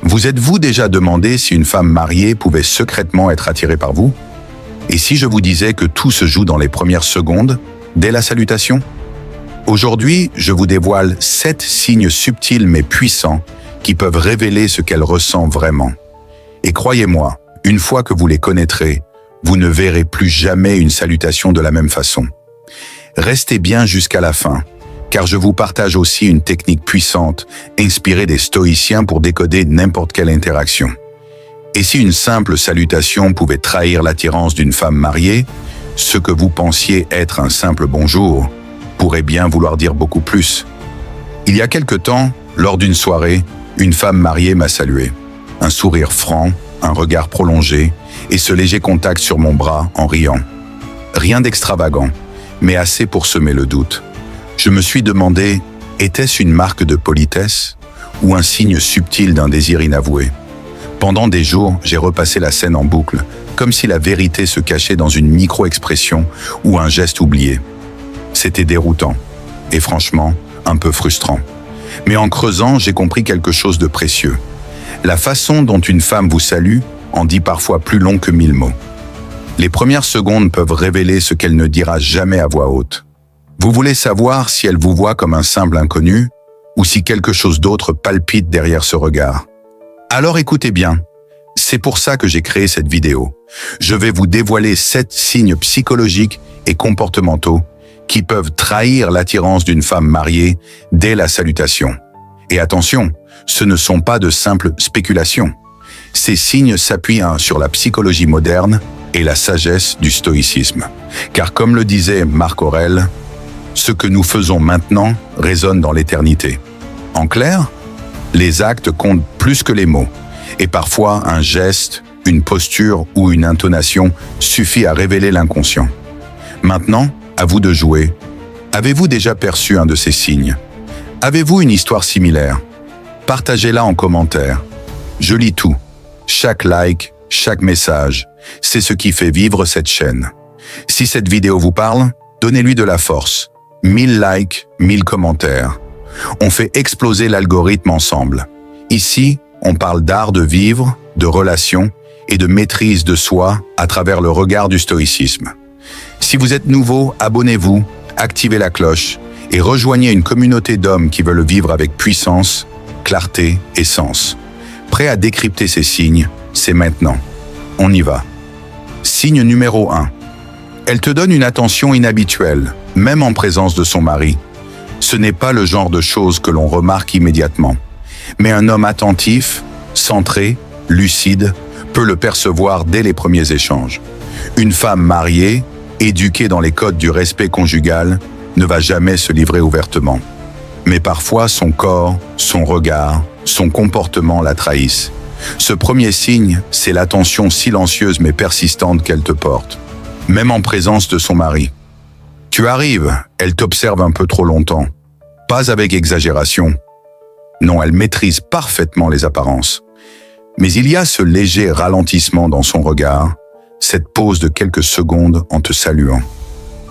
Vous êtes-vous déjà demandé si une femme mariée pouvait secrètement être attirée par vous? Et si je vous disais que tout se joue dans les premières secondes, dès la salutation? Aujourd'hui, je vous dévoile 7 signes subtils mais puissants qui peuvent révéler ce qu'elle ressent vraiment. Et croyez-moi, une fois que vous les connaîtrez, vous ne verrez plus jamais une salutation de la même façon. Restez bien jusqu'à la fin, car je vous partage aussi une technique puissante, inspirée des stoïciens pour décoder n'importe quelle interaction. Et si une simple salutation pouvait trahir l'attirance d'une femme mariée, ce que vous pensiez être un simple bonjour pourrait bien vouloir dire beaucoup plus. Il y a quelque temps, lors d'une soirée, une femme mariée m'a salué. Un sourire franc, un regard prolongé et ce léger contact sur mon bras en riant. Rien d'extravagant, mais assez pour semer le doute. Je me suis demandé, était-ce une marque de politesse ou un signe subtil d'un désir inavoué? Pendant des jours, j'ai repassé la scène en boucle, comme si la vérité se cachait dans une micro-expression ou un geste oublié. C'était déroutant et franchement, un peu frustrant. Mais en creusant, j'ai compris quelque chose de précieux. La façon dont une femme vous salue en dit parfois plus long que 1000 mots. Les premières secondes peuvent révéler ce qu'elle ne dira jamais à voix haute. Vous voulez savoir si elle vous voit comme un simple inconnu ou si quelque chose d'autre palpite derrière ce regard. Alors écoutez bien, c'est pour ça que j'ai créé cette vidéo. Je vais vous dévoiler 7 signes psychologiques et comportementaux qui peuvent trahir l'attirance d'une femme mariée dès la salutation. Et attention, ce ne sont pas de simples spéculations. Ces signes s'appuient sur la psychologie moderne et la sagesse du stoïcisme. Car comme le disait Marc Aurèle, ce que nous faisons maintenant résonne dans l'éternité. En clair, les actes comptent plus que les mots. Et parfois, un geste, une posture ou une intonation suffit à révéler l'inconscient. Maintenant, à vous de jouer. Avez-vous déjà perçu un de ces signes? Avez-vous une histoire similaire? Partagez-la en commentaire. Je lis tout. Chaque like, chaque message, c'est ce qui fait vivre cette chaîne. Si cette vidéo vous parle, donnez-lui de la force. 1000 likes, 1000 commentaires. On fait exploser l'algorithme ensemble. Ici, on parle d'art de vivre, de relations et de maîtrise de soi à travers le regard du stoïcisme. Si vous êtes nouveau, abonnez-vous, activez la cloche et rejoignez une communauté d'hommes qui veulent vivre avec puissance, clarté et sens. Prêt à décrypter ces signes, c'est maintenant. On y va. Signe numéro 1. Elle te donne une attention inhabituelle, même en présence de son mari. Ce n'est pas le genre de choses que l'on remarque immédiatement. Mais un homme attentif, centré, lucide, peut le percevoir dès les premiers échanges. Une femme mariée, éduquée dans les codes du respect conjugal, ne va jamais se livrer ouvertement. Mais parfois, son corps, son regard, son comportement la trahissent. Ce premier signe, c'est l'attention silencieuse mais persistante qu'elle te porte, même en présence de son mari. Tu arrives, elle t'observe un peu trop longtemps. Pas avec exagération. Non, elle maîtrise parfaitement les apparences. Mais il y a ce léger ralentissement dans son regard, cette pause de quelques secondes en te saluant.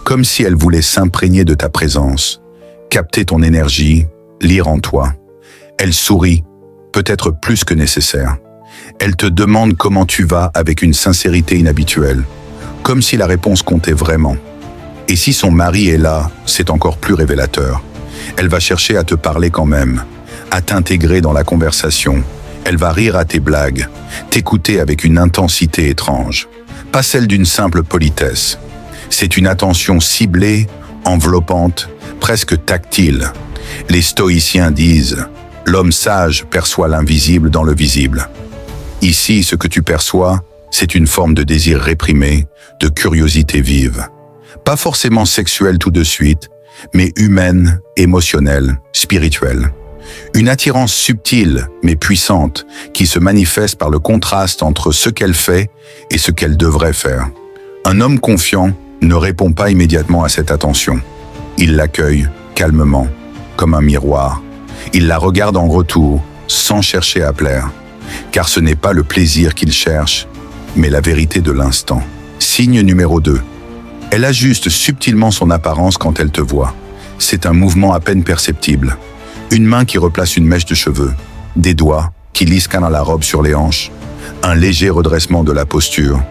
Comme si elle voulait s'imprégner de ta présence, capter ton énergie, lire en toi. Elle sourit, peut-être plus que nécessaire. Elle te demande comment tu vas avec une sincérité inhabituelle, comme si la réponse comptait vraiment. Et si son mari est là, c'est encore plus révélateur. Elle va chercher à te parler quand même, à t'intégrer dans la conversation. Elle va rire à tes blagues, t'écouter avec une intensité étrange. Pas celle d'une simple politesse. C'est une attention ciblée, enveloppante, presque tactile. Les stoïciens disent « L'homme sage perçoit l'invisible dans le visible ». Ici, ce que tu perçois, c'est une forme de désir réprimé, de curiosité vive. Pas forcément sexuelle tout de suite, mais humaine, émotionnelle, spirituelle. Une attirance subtile mais puissante qui se manifeste par le contraste entre ce qu'elle fait et ce qu'elle devrait faire. Un homme confiant ne répond pas immédiatement à cette attention. Il l'accueille calmement, comme un miroir. Il la regarde en retour, sans chercher à plaire. Car ce n'est pas le plaisir qu'il cherche, mais la vérité de l'instant. Signe numéro 2. Elle ajuste subtilement son apparence quand elle te voit. C'est un mouvement à peine perceptible. Une main qui replace une mèche de cheveux, des doigts, qui lisse qu'un la robe sur les hanches, un léger redressement de la posture.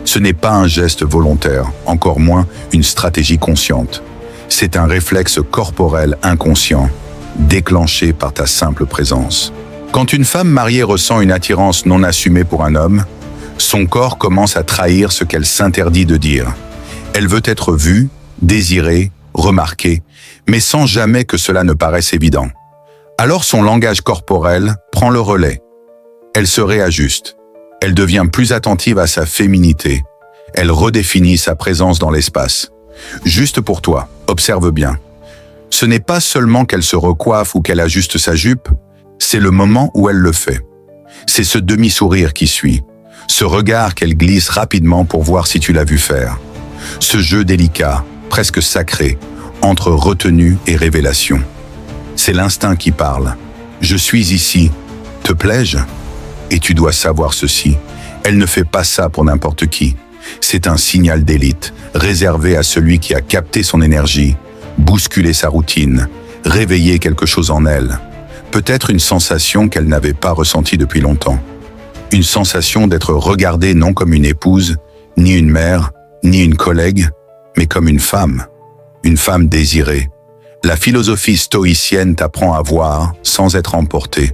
Ce n'est pas un geste volontaire, encore moins une stratégie consciente. C'est un réflexe corporel inconscient, déclenché par ta simple présence. Quand une femme mariée ressent une attirance non assumée pour un homme, son corps commence à trahir ce qu'elle s'interdit de dire. Elle veut être vue, désirée, remarquée, mais sans jamais que cela ne paraisse évident. Alors son langage corporel prend le relais. Elle se réajuste. Elle devient plus attentive à sa féminité. Elle redéfinit sa présence dans l'espace. Juste pour toi, observe bien. Ce n'est pas seulement qu'elle se recoiffe ou qu'elle ajuste sa jupe, c'est le moment où elle le fait. C'est ce demi-sourire qui suit, ce regard qu'elle glisse rapidement pour voir si tu l'as vu faire. Ce jeu délicat, presque sacré, entre retenue et révélation. C'est l'instinct qui parle. Je suis ici. Te plais-je ? Et tu dois savoir ceci. Elle ne fait pas ça pour n'importe qui. C'est un signal d'élite, réservé à celui qui a capté son énergie, bousculé sa routine, réveillé quelque chose en elle. Peut-être une sensation qu'elle n'avait pas ressentie depuis longtemps. Une sensation d'être regardée non comme une épouse, ni une mère, ni une collègue, mais comme une femme désirée. La philosophie stoïcienne t'apprend à voir sans être emporté,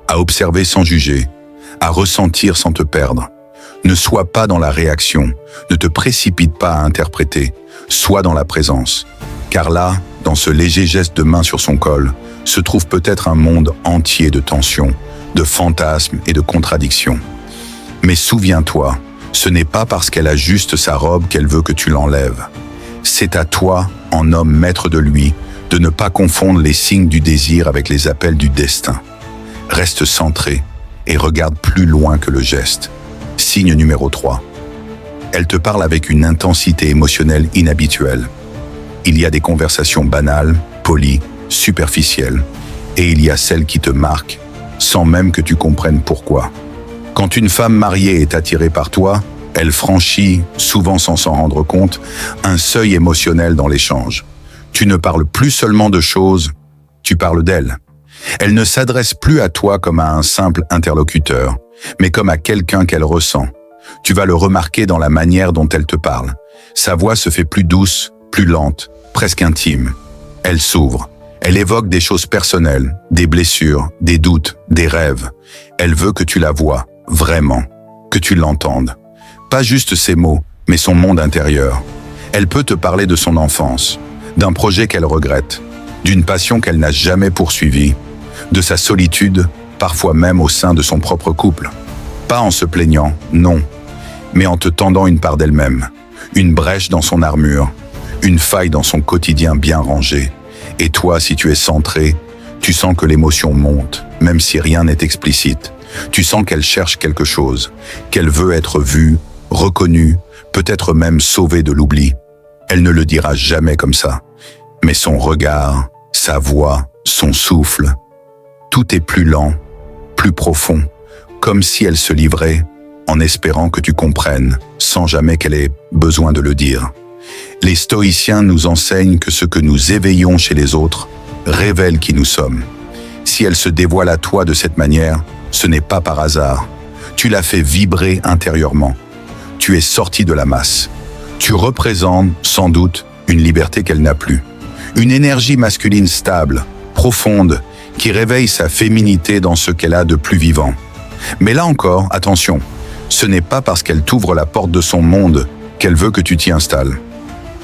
à observer sans juger, à ressentir sans te perdre. Ne sois pas dans la réaction, ne te précipite pas à interpréter, sois dans la présence. Car là, dans ce léger geste de main sur son col, se trouve peut-être un monde entier de tensions, de fantasmes et de contradictions. Mais souviens-toi, ce n'est pas parce qu'elle ajuste sa robe qu'elle veut que tu l'enlèves. C'est à toi, en homme maître de lui, de ne pas confondre les signes du désir avec les appels du destin. Reste centré et regarde plus loin que le geste. Signe numéro 3. Elle te parle avec une intensité émotionnelle inhabituelle. Il y a des conversations banales, polies, superficielles, et il y a celles qui te marquent, sans même que tu comprennes pourquoi. Quand une femme mariée est attirée par toi, elle franchit, souvent sans s'en rendre compte, un seuil émotionnel dans l'échange. Tu ne parles plus seulement de choses, tu parles d'elle. Elle ne s'adresse plus à toi comme à un simple interlocuteur, mais comme à quelqu'un qu'elle ressent. Tu vas le remarquer dans la manière dont elle te parle. Sa voix se fait plus douce, plus lente, presque intime. Elle s'ouvre. Elle évoque des choses personnelles, des blessures, des doutes, des rêves. Elle veut que tu la vois, vraiment, que tu l'entendes. Pas juste ses mots, mais son monde intérieur. Elle peut te parler de son enfance, d'un projet qu'elle regrette, d'une passion qu'elle n'a jamais poursuivie, de sa solitude, parfois même au sein de son propre couple. Pas en se plaignant, non, mais en te tendant une part d'elle-même, une brèche dans son armure, une faille dans son quotidien bien rangé. Et toi, si tu es centré, tu sens que l'émotion monte, même si rien n'est explicite. Tu sens qu'elle cherche quelque chose, qu'elle veut être vue, reconnue, peut-être même sauvée de l'oubli. Elle ne le dira jamais comme ça, mais son regard, sa voix, son souffle, tout est plus lent, plus profond, comme si elle se livrait en espérant que tu comprennes, sans jamais qu'elle ait besoin de le dire. Les stoïciens nous enseignent que ce que nous éveillons chez les autres révèle qui nous sommes. Si elle se dévoile à toi de cette manière, ce n'est pas par hasard. Tu l'as fait vibrer intérieurement. Tu es sorti de la masse. Tu représentes, sans doute, une liberté qu'elle n'a plus. Une énergie masculine stable, profonde, qui réveille sa féminité dans ce qu'elle a de plus vivant. Mais là encore, attention, ce n'est pas parce qu'elle t'ouvre la porte de son monde qu'elle veut que tu t'y installes.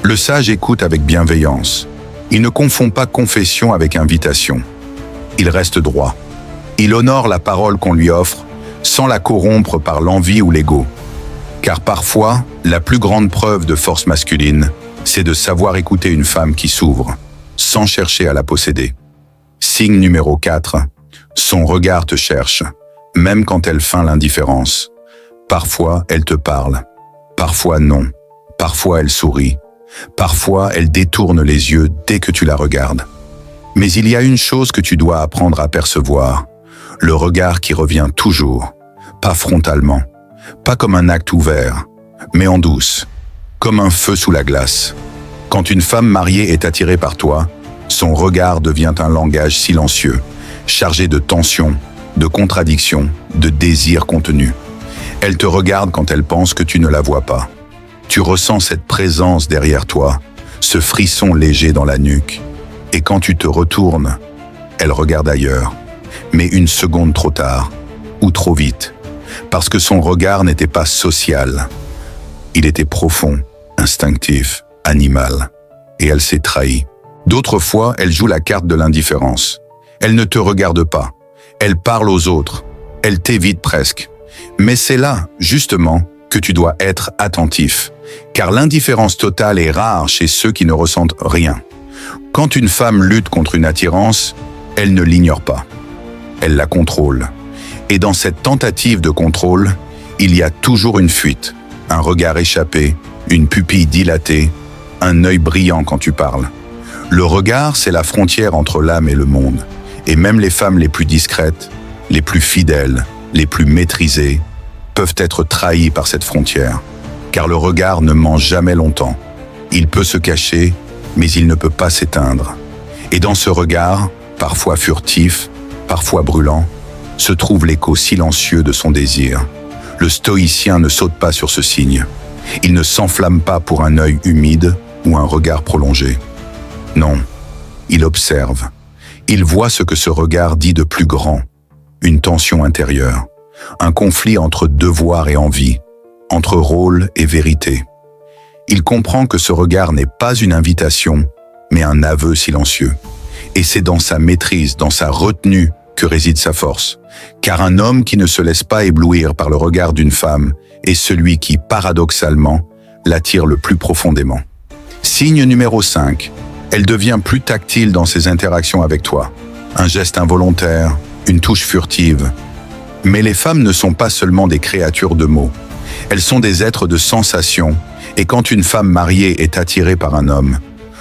Le sage écoute avec bienveillance. Il ne confond pas confession avec invitation. Il reste droit. Il honore la parole qu'on lui offre, sans la corrompre par l'envie ou l'ego. Car parfois, la plus grande preuve de force masculine, c'est de savoir écouter une femme qui s'ouvre, sans chercher à la posséder. Signe numéro 4. Son regard te cherche, même quand elle feint l'indifférence. Parfois, elle te parle. Parfois, non. Parfois, elle sourit. Parfois, elle détourne les yeux dès que tu la regardes. Mais il y a une chose que tu dois apprendre à percevoir. Le regard qui revient toujours. Pas frontalement. Pas comme un acte ouvert, mais en douce. Comme un feu sous la glace. Quand une femme mariée est attirée par toi, son regard devient un langage silencieux, chargé de tension, de contradiction, de désir contenu. Elle te regarde quand elle pense que tu ne la vois pas. Tu ressens cette présence derrière toi, ce frisson léger dans la nuque. Et quand tu te retournes, elle regarde ailleurs, mais une seconde trop tard, ou trop vite, parce que son regard n'était pas social. Il était profond, instinctif, animal, et elle s'est trahie. D'autres fois, elle joue la carte de l'indifférence. Elle ne te regarde pas, elle parle aux autres, elle t'évite presque. Mais c'est là, justement, que tu dois être attentif, car l'indifférence totale est rare chez ceux qui ne ressentent rien. Quand une femme lutte contre une attirance, elle ne l'ignore pas. Elle la contrôle. Et dans cette tentative de contrôle, il y a toujours une fuite, un regard échappé, une pupille dilatée, un œil brillant quand tu parles. Le regard, c'est la frontière entre l'âme et le monde. Et même les femmes les plus discrètes, les plus fidèles, les plus maîtrisées, peuvent être trahies par cette frontière. Car le regard ne ment jamais longtemps. Il peut se cacher, mais il ne peut pas s'éteindre. Et dans ce regard, parfois furtif, parfois brûlant, se trouve l'écho silencieux de son désir. Le stoïcien ne saute pas sur ce signe. Il ne s'enflamme pas pour un œil humide ou un regard prolongé. Non, il observe. Il voit ce que ce regard dit de plus grand, une tension intérieure, un conflit entre devoir et envie, entre rôle et vérité. Il comprend que ce regard n'est pas une invitation, mais un aveu silencieux. Et c'est dans sa maîtrise, dans sa retenue, que réside sa force. Car un homme qui ne se laisse pas éblouir par le regard d'une femme est celui qui, paradoxalement, l'attire le plus profondément. Signe numéro 5. Elle devient plus tactile dans ses interactions avec toi. Un geste involontaire, une touche furtive. Mais les femmes ne sont pas seulement des créatures de mots. Elles sont des êtres de sensations. Et quand une femme mariée est attirée par un homme,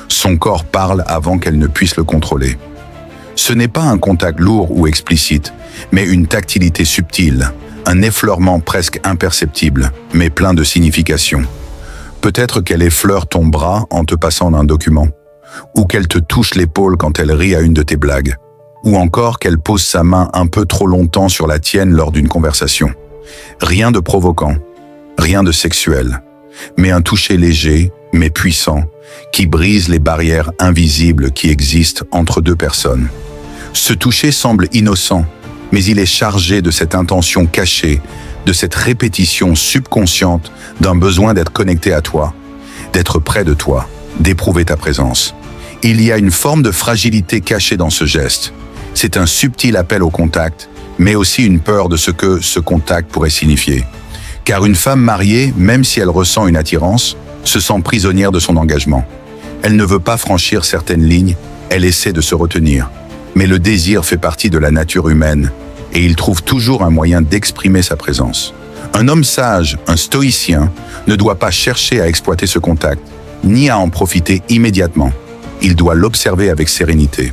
son corps parle avant qu'elle ne puisse le contrôler. Ce n'est pas un contact lourd ou explicite, mais une tactilité subtile, un effleurement presque imperceptible, mais plein de signification. Peut-être qu'elle effleure ton bras en te passant un document, ou qu'elle te touche l'épaule quand elle rit à une de tes blagues, ou encore qu'elle pose sa main un peu trop longtemps sur la tienne lors d'une conversation. Rien de provoquant, rien de sexuel, mais un toucher léger, mais puissant, qui brise les barrières invisibles qui existent entre deux personnes. Ce toucher semble innocent, mais il est chargé de cette intention cachée, de cette répétition subconsciente d'un besoin d'être connecté à toi, d'être près de toi, d'éprouver ta présence. Il y a une forme de fragilité cachée dans ce geste. C'est un subtil appel au contact, mais aussi une peur de ce que ce contact pourrait signifier. Car une femme mariée, même si elle ressent une attirance, se sent prisonnière de son engagement. Elle ne veut pas franchir certaines lignes, elle essaie de se retenir. Mais le désir fait partie de la nature humaine, et il trouve toujours un moyen d'exprimer sa présence. Un homme sage, un stoïcien, ne doit pas chercher à exploiter ce contact, ni à en profiter immédiatement. Il doit l'observer avec sérénité.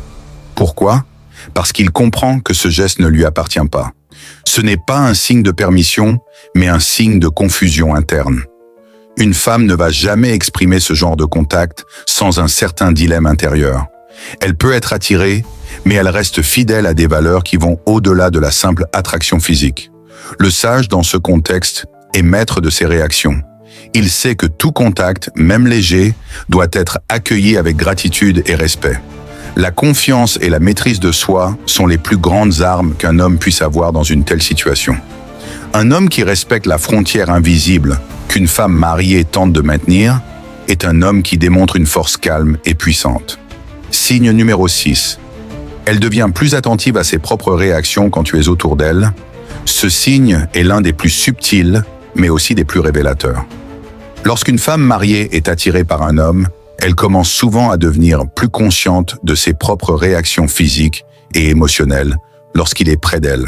Pourquoi ? Parce qu'il comprend que ce geste ne lui appartient pas. Ce n'est pas un signe de permission, mais un signe de confusion interne. Une femme ne va jamais exprimer ce genre de contact sans un certain dilemme intérieur. Elle peut être attirée, mais elle reste fidèle à des valeurs qui vont au-delà de la simple attraction physique. Le sage, dans ce contexte, est maître de ses réactions. Il sait que tout contact, même léger, doit être accueilli avec gratitude et respect. La confiance et la maîtrise de soi sont les plus grandes armes qu'un homme puisse avoir dans une telle situation. Un homme qui respecte la frontière invisible qu'une femme mariée tente de maintenir est un homme qui démontre une force calme et puissante. Signe numéro 6. Elle devient plus attentive à ses propres réactions quand tu es autour d'elle. Ce signe est l'un des plus subtils, mais aussi des plus révélateurs. Lorsqu'une femme mariée est attirée par un homme, elle commence souvent à devenir plus consciente de ses propres réactions physiques et émotionnelles lorsqu'il est près d'elle.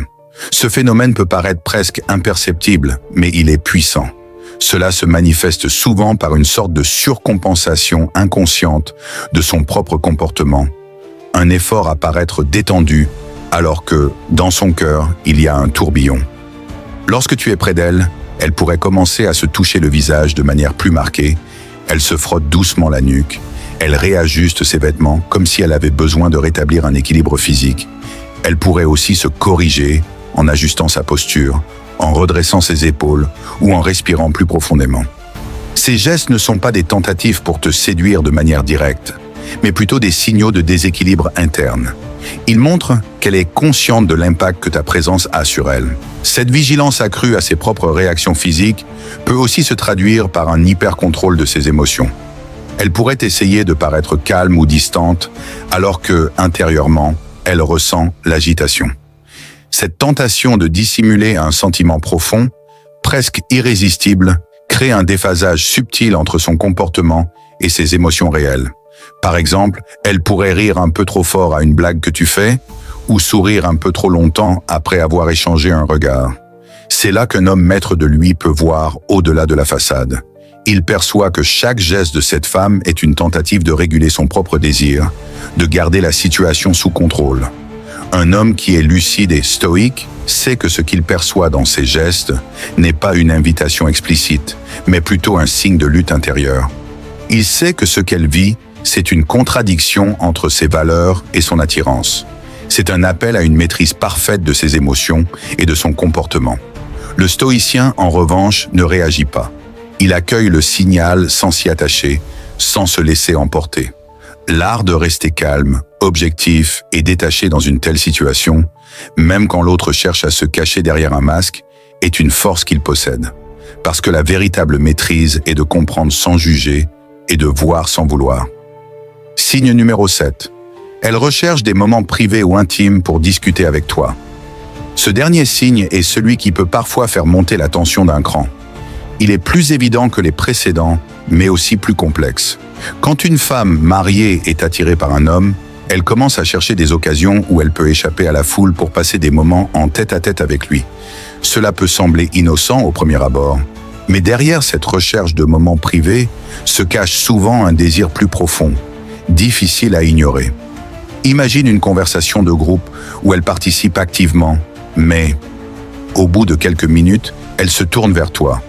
Ce phénomène peut paraître presque imperceptible, mais il est puissant. Cela se manifeste souvent par une sorte de surcompensation inconsciente de son propre comportement, un effort à paraître détendu alors que, dans son cœur, il y a un tourbillon. Lorsque tu es près d'elle, elle pourrait commencer à se toucher le visage de manière plus marquée. Elle se frotte doucement la nuque, elle réajuste ses vêtements comme si elle avait besoin de rétablir un équilibre physique. Elle pourrait aussi se corriger, en ajustant sa posture, en redressant ses épaules ou en respirant plus profondément. Ces gestes ne sont pas des tentatives pour te séduire de manière directe, mais plutôt des signaux de déséquilibre interne. Ils montrent qu'elle est consciente de l'impact que ta présence a sur elle. Cette vigilance accrue à ses propres réactions physiques peut aussi se traduire par un hyper-contrôle de ses émotions. Elle pourrait essayer de paraître calme ou distante, alors que, intérieurement, elle ressent l'agitation. Cette tentation de dissimuler un sentiment profond, presque irrésistible, crée un déphasage subtil entre son comportement et ses émotions réelles. Par exemple, elle pourrait rire un peu trop fort à une blague que tu fais, ou sourire un peu trop longtemps après avoir échangé un regard. C'est là qu'un homme maître de lui peut voir au-delà de la façade. Il perçoit que chaque geste de cette femme est une tentative de réguler son propre désir, de garder la situation sous contrôle. Un homme qui est lucide et stoïque sait que ce qu'il perçoit dans ses gestes n'est pas une invitation explicite, mais plutôt un signe de lutte intérieure. Il sait que ce qu'elle vit, c'est une contradiction entre ses valeurs et son attirance. C'est un appel à une maîtrise parfaite de ses émotions et de son comportement. Le stoïcien, en revanche, ne réagit pas. Il accueille le signal sans s'y attacher, sans se laisser emporter. L'art de rester calme, objectif et détaché dans une telle situation, même quand l'autre cherche à se cacher derrière un masque, est une force qu'il possède. Parce que la véritable maîtrise est de comprendre sans juger et de voir sans vouloir. Signe numéro 7. Elle recherche des moments privés ou intimes pour discuter avec toi. Ce dernier signe est celui qui peut parfois faire monter la tension d'un cran. Il est plus évident que les précédents, mais aussi plus complexe. Quand une femme mariée est attirée par un homme, elle commence à chercher des occasions où elle peut échapper à la foule pour passer des moments en tête-à-tête avec lui. Cela peut sembler innocent au premier abord, mais derrière cette recherche de moments privés se cache souvent un désir plus profond, difficile à ignorer. Imagine une conversation de groupe où elle participe activement, mais au bout de quelques minutes, elle se tourne vers toi.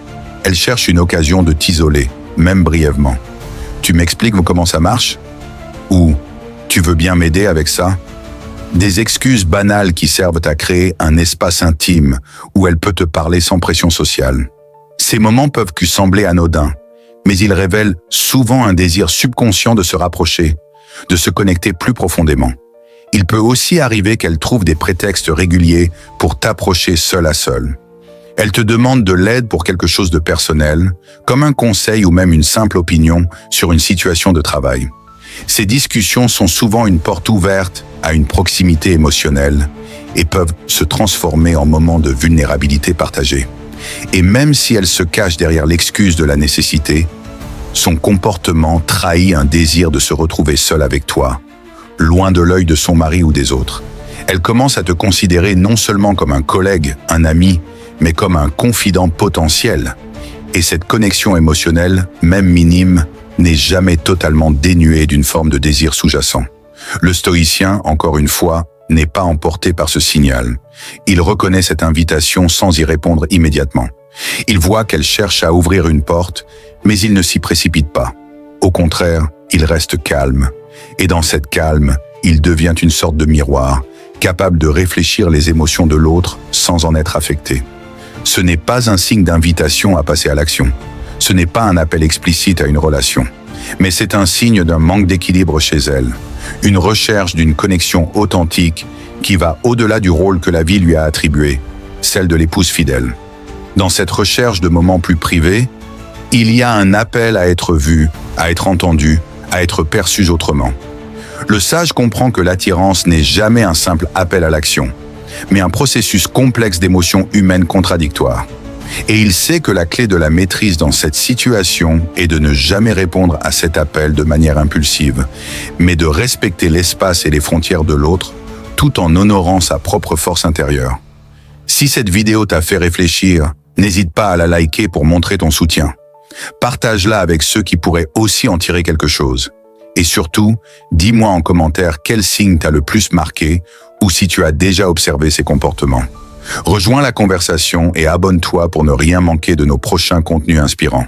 Elle cherche une occasion de t'isoler, même brièvement. Tu m'expliques comment ça marche? Ou tu veux bien m'aider avec ça? Des excuses banales qui servent à créer un espace intime où elle peut te parler sans pression sociale. Ces moments peuvent sembler anodins, mais ils révèlent souvent un désir subconscient de se rapprocher, de se connecter plus profondément. Il peut aussi arriver qu'elle trouve des prétextes réguliers pour t'approcher seul à seul. Elle te demande de l'aide pour quelque chose de personnel, comme un conseil ou même une simple opinion sur une situation de travail. Ces discussions sont souvent une porte ouverte à une proximité émotionnelle et peuvent se transformer en moments de vulnérabilité partagée. Et même si elle se cache derrière l'excuse de la nécessité, son comportement trahit un désir de se retrouver seule avec toi, loin de l'œil de son mari ou des autres. Elle commence à te considérer non seulement comme un collègue, un ami, mais comme un confident potentiel. Et cette connexion émotionnelle, même minime, n'est jamais totalement dénuée d'une forme de désir sous-jacent. Le stoïcien, encore une fois, n'est pas emporté par ce signal. Il reconnaît cette invitation sans y répondre immédiatement. Il voit qu'elle cherche à ouvrir une porte, mais il ne s'y précipite pas. Au contraire, il reste calme. Et dans cette calme, il devient une sorte de miroir, capable de réfléchir les émotions de l'autre sans en être affecté. Ce n'est pas un signe d'invitation à passer à l'action. Ce n'est pas un appel explicite à une relation. Mais c'est un signe d'un manque d'équilibre chez elle. Une recherche d'une connexion authentique qui va au-delà du rôle que la vie lui a attribué, celle de l'épouse fidèle. Dans cette recherche de moments plus privés, il y a un appel à être vu, à être entendu, à être perçu autrement. Le sage comprend que l'attirance n'est jamais un simple appel à l'action, mais un processus complexe d'émotions humaines contradictoires. Et il sait que la clé de la maîtrise dans cette situation est de ne jamais répondre à cet appel de manière impulsive, mais de respecter l'espace et les frontières de l'autre, tout en honorant sa propre force intérieure. Si cette vidéo t'a fait réfléchir, n'hésite pas à la liker pour montrer ton soutien. Partage-la avec ceux qui pourraient aussi en tirer quelque chose. Et surtout, dis-moi en commentaire quel signe t'a le plus marqué ou si tu as déjà observé ces comportements. Rejoins la conversation et abonne-toi pour ne rien manquer de nos prochains contenus inspirants.